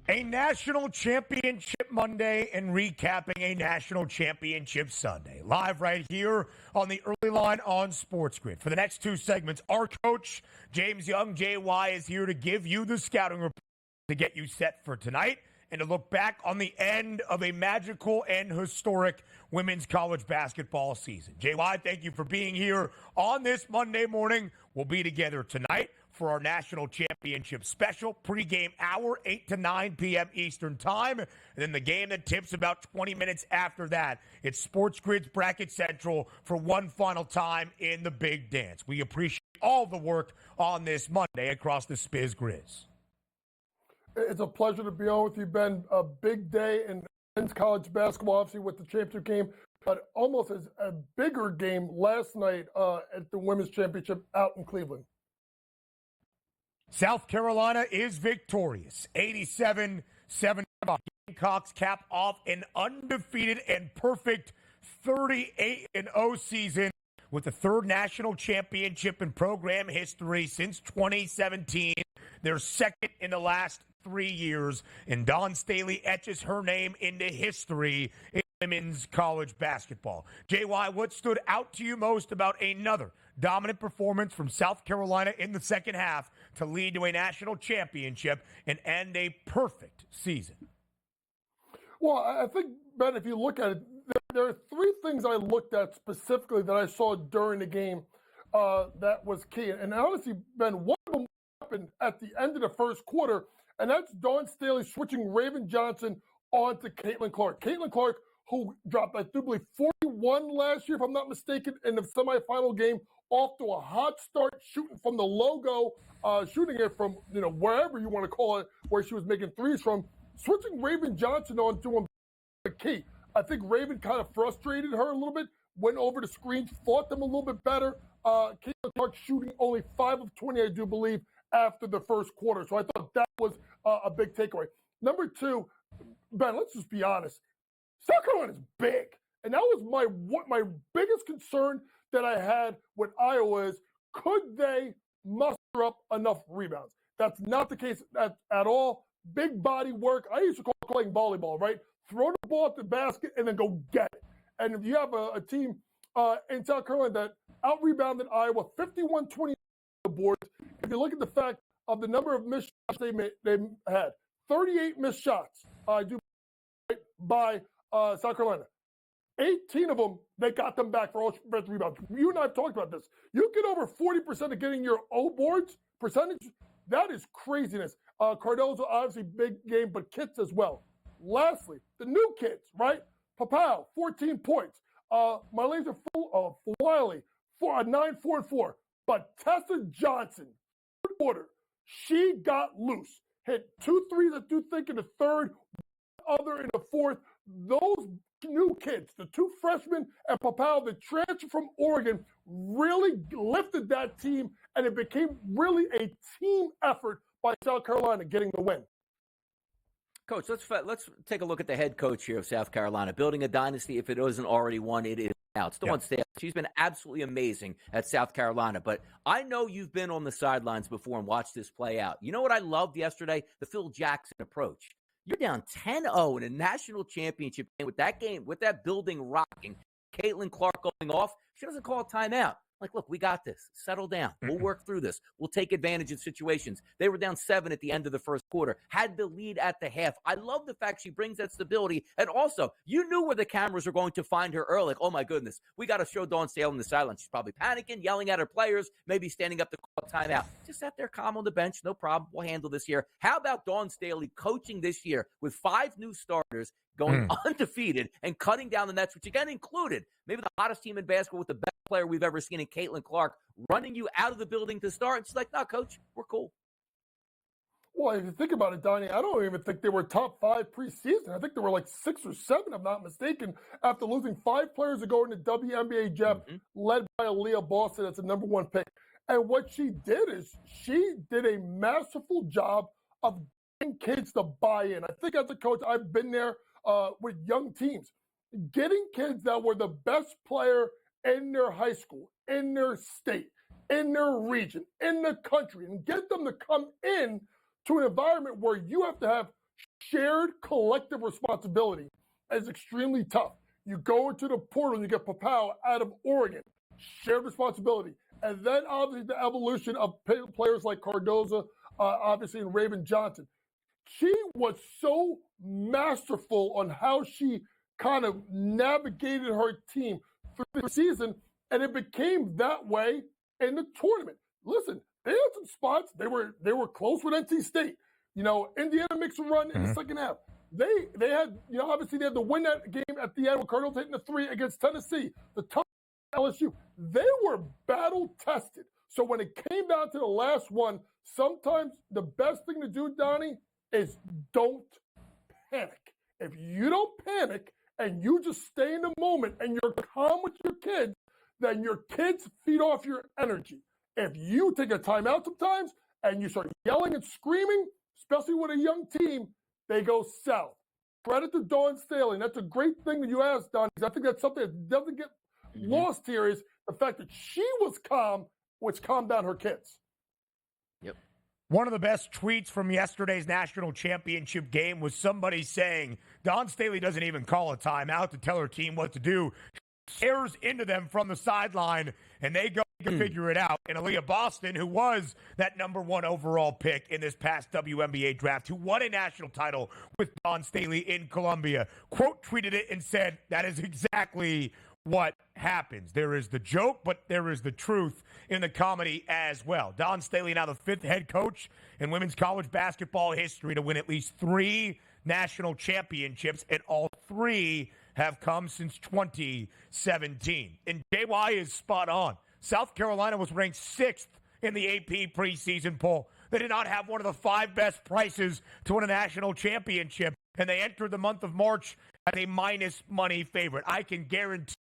A national championship Monday and recapping a national championship Sunday. Live right here on the early line on SportsGrid. For the next two segments, our coach, James Young, JY, is here to give you the scouting report to get you set for tonight and to look back on the end of a magical and historic women's college basketball season. JY, thank you for being here on this Monday morning. We'll be together tonight for our national championship special pregame hour, 8 to 9 p.m. Eastern time. And then the game that tips about 20 minutes after that. It's SportsGrid's Bracket Central for one final time in the big dance. We appreciate all the work on this Monday across the Spiz Grizz. It's a pleasure to be on with you, Ben. A big day in men's college basketball, obviously, with the championship game, but almost as a bigger game last night at the women's championship out in Cleveland. South Carolina is victorious, 87-75. Gamecocks cap off an undefeated and perfect 38-0 season with the third national championship in program history since 2017. Their second in the last 3 years, and Dawn Staley etches her name into history in women's college basketball. JY, what stood out to you most about another dominant performance from South Carolina in the second half to lead to a national championship and end a perfect season? Well, I think, Ben, if you look at it, there are three things I looked at specifically that I saw during the game that was key. And honestly, Ben, one of them happened at the end of the first quarter, and that's Dawn Staley switching Raven Johnson onto Caitlin Clark. Caitlin Clark, who dropped, I do believe, 41 last year, if I'm not mistaken, in the semifinal game, off to a hot start, shooting from the logo, shooting it from, wherever you want to call it, where she was making threes from. Switching Raven Johnson on to him, the key. I think Raven kind of frustrated her a little bit, went over the screens, fought them a little bit better. Caitlin Clark shooting only 5 of 20, I do believe, after the first quarter. So I thought that was a big takeaway. Number two, Ben, let's just be honest. South Carolina is big. And that was my biggest concern that I had with Iowa is, could they muster up enough rebounds? That's not the case at all. Big body work. I used to call it playing volleyball, right? Throw the ball at the basket and then go get it. And if you have a team in South Carolina that out-rebounded Iowa 51-20 on the board, if you look at the fact of the number of missed shots they had, 38 missed shots by South Carolina. 18 of them, they got them back for offensive rebounds. You and I have talked about this. You get over 40% of getting your O boards percentage. That is craziness. Cardozo, obviously, big game, but Kitts as well. Lastly, the new kids, right? Papao, 14 points. Marlene Fulwiley, 9-4-4. But Tessa Johnson, third quarter, she got loose. Hit 2 threes, I do think, in the third, other in the fourth. Those new kids, the 2 freshmen and Papao, the transfer from Oregon, really lifted that team, and it became really a team effort by South Carolina getting the win. Coach, let's take a look at the head coach here of South Carolina. Building a dynasty, if it isn't already one, it is now. It's Dawn Staley. She's been absolutely amazing at South Carolina, but I know you've been on the sidelines before and watched this play out. You know what I loved yesterday? The Phil Jackson approach. You're down 10-0 in a national championship game, with that building rocking. Caitlin Clark going off. She doesn't call a timeout. Like, look, we got this. Settle down. We'll work through this. We'll take advantage of situations. They were down 7 at the end of the first quarter, had the lead at the half. I love the fact she brings that stability. And also, you knew where the cameras were going to find her early. Like, oh, my goodness, we got to show Dawn Staley in the sideline. She's probably panicking, yelling at her players, maybe standing up to call a timeout. Just sat there calm on the bench. No problem. We'll handle this here. How about Dawn Staley coaching this year with 5 new starters, going undefeated and cutting down the nets, which again included maybe the hottest team in basketball with the best player we've ever seen in Caitlin Clark, running you out of the building to start. And she's like, no, coach, we're cool. Well, if you think about it, Donnie, I don't even think they were top 5 preseason. I think they were like 6 or 7, if I'm not mistaken, after losing 5 players ago in the WNBA draft, led by Aaliyah Boston as the number 1 pick. And what she did is she did a masterful job of getting kids to buy in. I think as a coach, I've been there with young teams, getting kids that were the best player in their high school, in their state, in their region, in the country, and get them to come in to an environment where you have to have shared collective responsibility is extremely tough. You go into the portal and you get Papao out of Oregon. Shared responsibility. And then obviously the evolution of players like Cardoza, obviously, and Raven Johnson. She was so masterful on how she kind of navigated her team through the season, and it became that way in the tournament. Listen, they had some spots. They were close with NC State. Indiana makes a run in the second half. They had, obviously they had to win that game at the end with Cardinals hitting the 3 against Tennessee. The tough LSU. They were battle tested. So when it came down to the last one, sometimes the best thing to do, Donnie, is don't panic. If you don't panic and you just stay in the moment and you're calm with your kids, then your kids feed off your energy. If you take a timeout sometimes and you start yelling and screaming, especially with a young team, they go south. Credit to Dawn Staley. And that's a great thing that you asked, Don, because I think that's something that doesn't get lost here is the fact that she was calm, which calmed down her kids. Yep. One of the best tweets from yesterday's national championship game was somebody saying, Dawn Staley doesn't even call a timeout to tell her team what to do. She stares into them from the sideline, and they go to figure it out. And Aaliyah Boston, who was that number 1 overall pick in this past WNBA draft, who won a national title with Dawn Staley in Columbia, quote tweeted it and said, that is exactly what happens. There is the joke, but there is the truth in the comedy as well. Dawn Staley, now the 5th head coach in women's college basketball history to win at least 3 national championships, and all 3 have come since 2017. And JY is spot on. South Carolina was ranked 6th in the AP preseason poll. They did not have one of the 5 best prices to win a national championship, and they entered the month of March as a minus money favorite. I can guarantee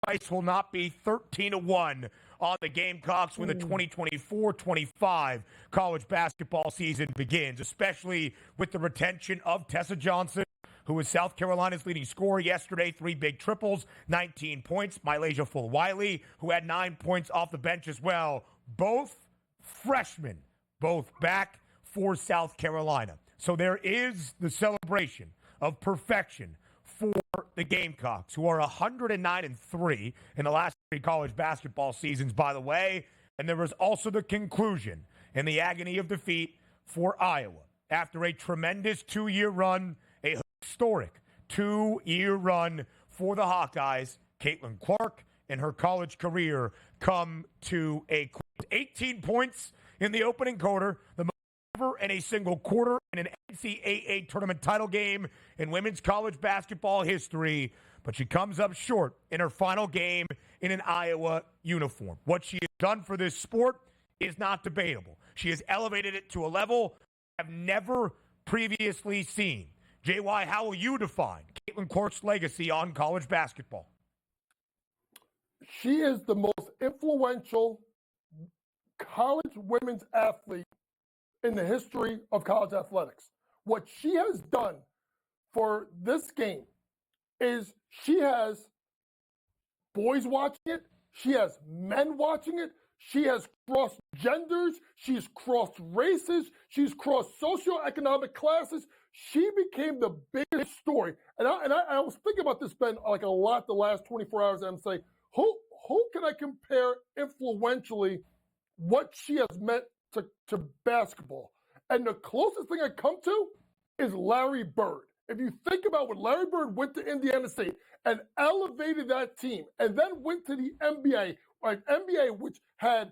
price will not be 13-1 on the Gamecocks when the 2024-25 college basketball season begins, especially with the retention of Tessa Johnson, who was South Carolina's leading scorer yesterday, 3 big triples, 19 points. Mylasia Full-Wiley, who had 9 points off the bench as well. Both freshmen, both back for South Carolina. So there is the celebration of perfection for the Gamecocks, who are 109-3 in the last 3 college basketball seasons, by the way. And there was also the conclusion in the agony of defeat for Iowa. After a tremendous 2-year run, a historic 2-year run for the Hawkeyes, Caitlin Clark and her college career come to a close. 18 points in the opening quarter, the most ever in a single quarter in an NCAA tournament title game in women's college basketball history, but she comes up short in her final game in an Iowa uniform. What she has done for this sport is not debatable. She has elevated it to a level I've never previously seen. JY, how will you define Caitlin Clark's legacy on college basketball? She is the most influential college women's athlete in the history of college athletics. What she has done for this game is she has boys watching it, she has men watching it, she has crossed genders, she's crossed races, she's crossed socioeconomic classes. She became the biggest story. And I was thinking about this, Ben, like a lot the last 24 hours, and I'm saying, who can I compare influentially what she has meant to basketball? And the closest thing I come to is Larry Bird. If you think about when Larry Bird went to Indiana State and elevated that team and then went to the NBA, right? NBA, which had,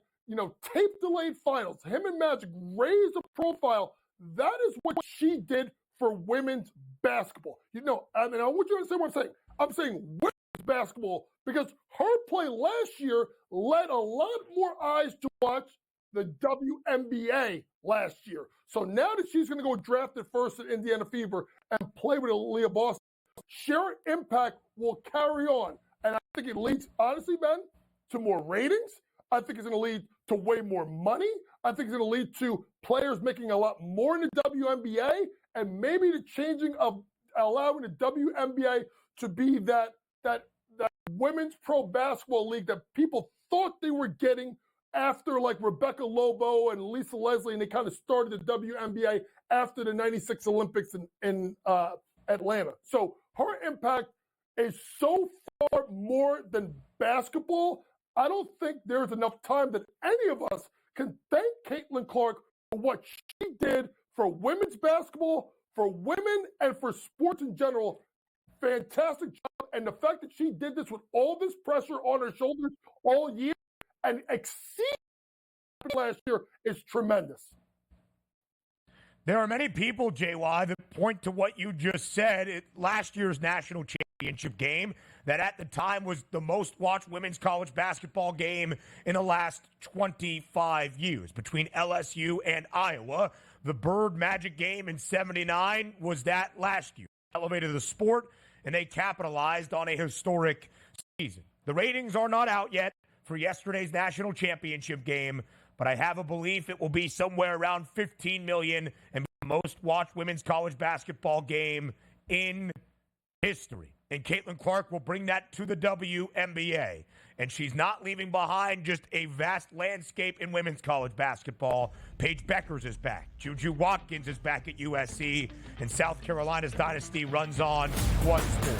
tape-delayed finals, him and Magic raised the profile. That is what she did for women's basketball. I mean, I want you to understand what I'm saying. I'm saying women's basketball because her play last year led a lot more eyes to watch the WNBA last year. So now that she's going to go drafted first at Indiana Fever and play with Aaliyah Boston, sheer impact will carry on. And I think it leads, honestly, Ben, to more ratings. I think it's going to lead to way more money. I think it's going to lead to players making a lot more in the WNBA, and maybe the changing of allowing the WNBA to be that women's pro basketball league that people thought they were getting after like Rebecca Lobo and Lisa Leslie, and they kind of started the WNBA after the 96 Olympics in Atlanta. So her impact is so far more than basketball. I don't think there's enough time that any of us can thank Caitlin Clark for what she did for women's basketball, for women, and for sports in general. Fantastic job. And the fact that she did this with all this pressure on her shoulders all year and exceed last year is tremendous. There are many people, JY, that point to what you just said at last year's national championship game, that at the time was the most watched women's college basketball game in the last 25 years between LSU and Iowa. The Bird Magic game in '79 was that last year. Elevated the sport, and they capitalized on a historic season. The ratings are not out yet for yesterday's national championship game, but I have a belief it will be somewhere around 15 million and be the most watched women's college basketball game in history. And Caitlin Clark will bring that to the WNBA. And she's not leaving behind just a vast landscape in women's college basketball. Paige Beckers is back. Juju Watkins is back at USC. And South Carolina's dynasty runs on one sport.